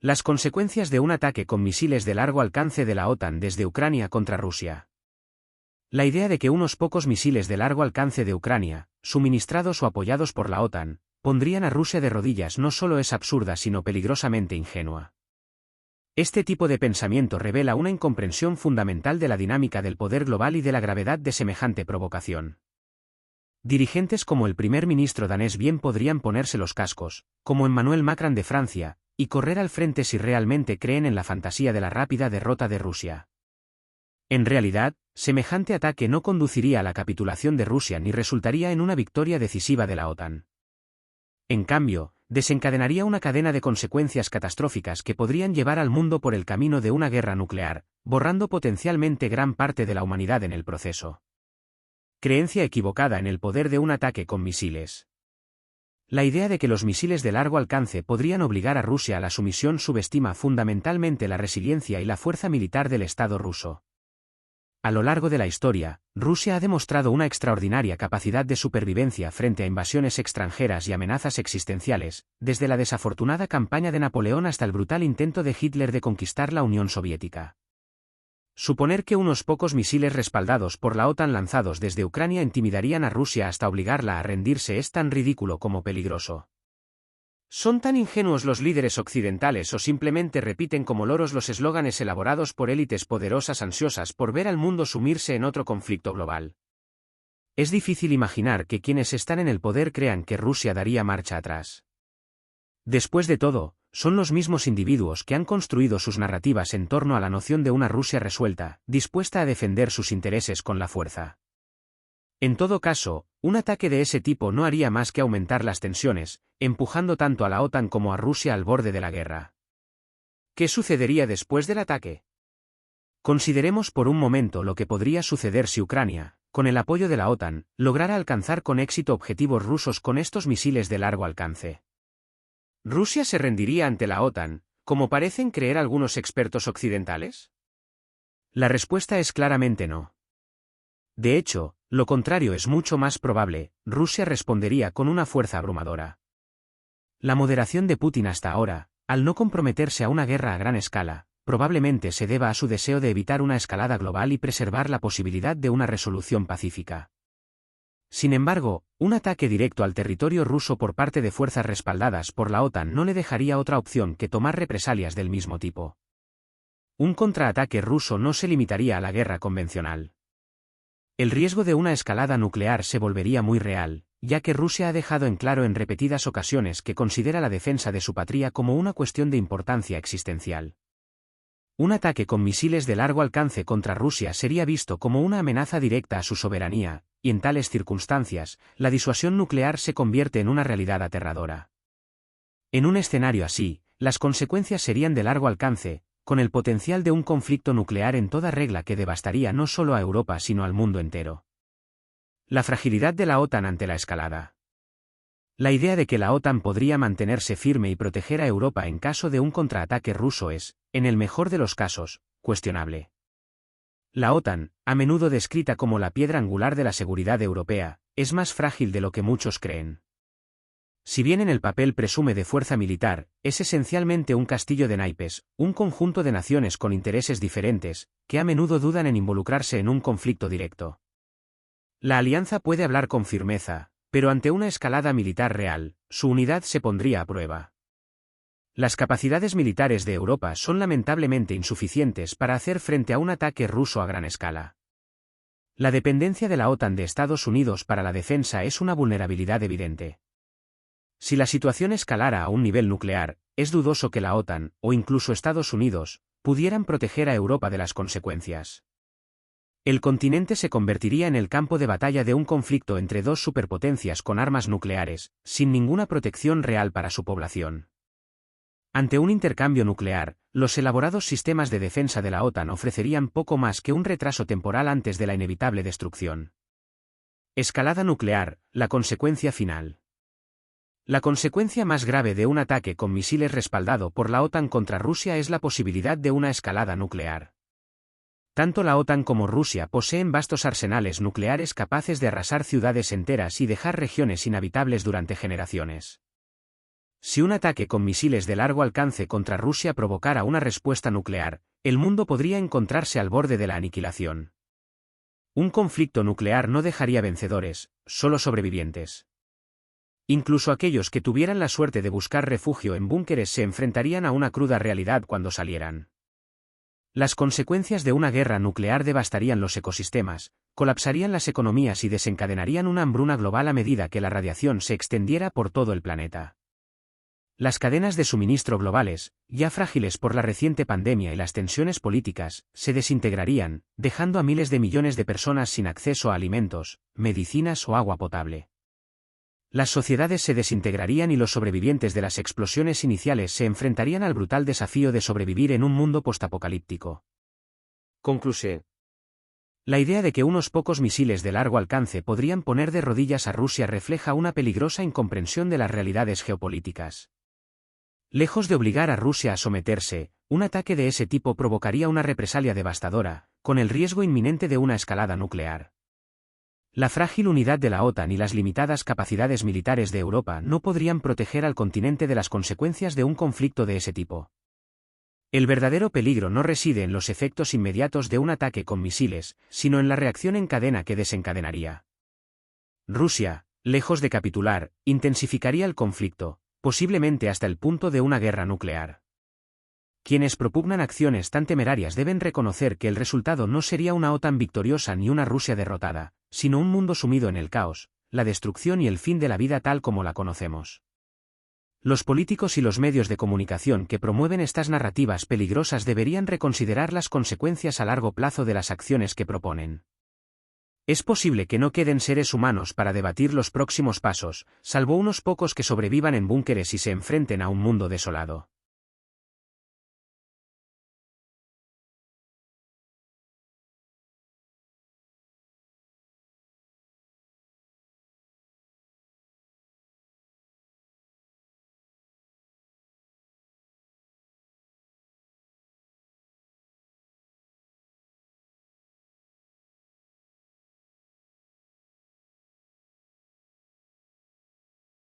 Las consecuencias de un ataque con misiles de largo alcance de la OTAN desde Ucrania contra Rusia. La idea de que unos pocos misiles de largo alcance de Ucrania, suministrados o apoyados por la OTAN, pondrían a Rusia de rodillas no solo es absurda sino peligrosamente ingenua. Este tipo de pensamiento revela una incomprensión fundamental de la dinámica del poder global y de la gravedad de semejante provocación. Dirigentes como el primer ministro danés bien podrían ponerse los cascos, como Emmanuel Macron de Francia, y correr al frente si realmente creen en la fantasía de la rápida derrota de Rusia. En realidad, semejante ataque no conduciría a la capitulación de Rusia ni resultaría en una victoria decisiva de la OTAN. En cambio, desencadenaría una cadena de consecuencias catastróficas que podrían llevar al mundo por el camino de una guerra nuclear, borrando potencialmente gran parte de la humanidad en el proceso. Creencia equivocada en el poder de un ataque con misiles. La idea de que los misiles de largo alcance podrían obligar a Rusia a la sumisión subestima fundamentalmente la resiliencia y la fuerza militar del Estado ruso. A lo largo de la historia, Rusia ha demostrado una extraordinaria capacidad de supervivencia frente a invasiones extranjeras y amenazas existenciales, desde la desafortunada campaña de Napoleón hasta el brutal intento de Hitler de conquistar la Unión Soviética. Suponer que unos pocos misiles respaldados por la OTAN lanzados desde Ucrania intimidarían a Rusia hasta obligarla a rendirse es tan ridículo como peligroso. ¿Son tan ingenuos los líderes occidentales o simplemente repiten como loros los eslóganes elaborados por élites poderosas ansiosas por ver al mundo sumirse en otro conflicto global? Es difícil imaginar que quienes están en el poder crean que Rusia daría marcha atrás. Después de todo, son los mismos individuos que han construido sus narrativas en torno a la noción de una Rusia resuelta, dispuesta a defender sus intereses con la fuerza. En todo caso, un ataque de ese tipo no haría más que aumentar las tensiones, empujando tanto a la OTAN como a Rusia al borde de la guerra. ¿Qué sucedería después del ataque? Consideremos por un momento lo que podría suceder si Ucrania, con el apoyo de la OTAN, lograra alcanzar con éxito objetivos rusos con estos misiles de largo alcance. ¿Rusia se rendiría ante la OTAN, como parecen creer algunos expertos occidentales? La respuesta es claramente no. De hecho, lo contrario es mucho más probable, Rusia respondería con una fuerza abrumadora. La moderación de Putin hasta ahora, al no comprometerse a una guerra a gran escala, probablemente se deba a su deseo de evitar una escalada global y preservar la posibilidad de una resolución pacífica. Sin embargo, un ataque directo al territorio ruso por parte de fuerzas respaldadas por la OTAN no le dejaría otra opción que tomar represalias del mismo tipo. Un contraataque ruso no se limitaría a la guerra convencional. El riesgo de una escalada nuclear se volvería muy real, ya que Rusia ha dejado en claro en repetidas ocasiones que considera la defensa de su patria como una cuestión de importancia existencial. Un ataque con misiles de largo alcance contra Rusia sería visto como una amenaza directa a su soberanía, y en tales circunstancias, la disuasión nuclear se convierte en una realidad aterradora. En un escenario así, las consecuencias serían de largo alcance, con el potencial de un conflicto nuclear en toda regla que devastaría no solo a Europa sino al mundo entero. La fragilidad de la OTAN ante la escalada. La idea de que la OTAN podría mantenerse firme y proteger a Europa en caso de un contraataque ruso es, en el mejor de los casos, cuestionable. La OTAN, a menudo descrita como la piedra angular de la seguridad europea, es más frágil de lo que muchos creen. Si bien en el papel presume de fuerza militar, es esencialmente un castillo de naipes, un conjunto de naciones con intereses diferentes, que a menudo dudan en involucrarse en un conflicto directo. La alianza puede hablar con firmeza, pero ante una escalada militar real, su unidad se pondría a prueba. Las capacidades militares de Europa son lamentablemente insuficientes para hacer frente a un ataque ruso a gran escala. La dependencia de la OTAN de Estados Unidos para la defensa es una vulnerabilidad evidente. Si la situación escalara a un nivel nuclear, es dudoso que la OTAN, o incluso Estados Unidos, pudieran proteger a Europa de las consecuencias. El continente se convertiría en el campo de batalla de un conflicto entre dos superpotencias con armas nucleares, sin ninguna protección real para su población. Ante un intercambio nuclear, los elaborados sistemas de defensa de la OTAN ofrecerían poco más que un retraso temporal antes de la inevitable destrucción. Escalada nuclear, la consecuencia final. La consecuencia más grave de un ataque con misiles respaldado por la OTAN contra Rusia es la posibilidad de una escalada nuclear. Tanto la OTAN como Rusia poseen vastos arsenales nucleares capaces de arrasar ciudades enteras y dejar regiones inhabitables durante generaciones. Si un ataque con misiles de largo alcance contra Rusia provocara una respuesta nuclear, el mundo podría encontrarse al borde de la aniquilación. Un conflicto nuclear no dejaría vencedores, solo sobrevivientes. Incluso aquellos que tuvieran la suerte de buscar refugio en búnkeres se enfrentarían a una cruda realidad cuando salieran. Las consecuencias de una guerra nuclear devastarían los ecosistemas, colapsarían las economías y desencadenarían una hambruna global a medida que la radiación se extendiera por todo el planeta. Las cadenas de suministro globales, ya frágiles por la reciente pandemia y las tensiones políticas, se desintegrarían, dejando a miles de millones de personas sin acceso a alimentos, medicinas o agua potable. Las sociedades se desintegrarían y los sobrevivientes de las explosiones iniciales se enfrentarían al brutal desafío de sobrevivir en un mundo postapocalíptico. Conclusión. La idea de que unos pocos misiles de largo alcance podrían poner de rodillas a Rusia refleja una peligrosa incomprensión de las realidades geopolíticas. Lejos de obligar a Rusia a someterse, un ataque de ese tipo provocaría una represalia devastadora, con el riesgo inminente de una escalada nuclear. La frágil unidad de la OTAN y las limitadas capacidades militares de Europa no podrían proteger al continente de las consecuencias de un conflicto de ese tipo. El verdadero peligro no reside en los efectos inmediatos de un ataque con misiles, sino en la reacción en cadena que desencadenaría. Rusia, lejos de capitular, intensificaría el conflicto, posiblemente hasta el punto de una guerra nuclear. Quienes propugnan acciones tan temerarias deben reconocer que el resultado no sería una OTAN victoriosa ni una Rusia derrotada, sino un mundo sumido en el caos, la destrucción y el fin de la vida tal como la conocemos. Los políticos y los medios de comunicación que promueven estas narrativas peligrosas deberían reconsiderar las consecuencias a largo plazo de las acciones que proponen. Es posible que no queden seres humanos para debatir los próximos pasos, salvo unos pocos que sobrevivan en búnkeres y se enfrenten a un mundo desolado.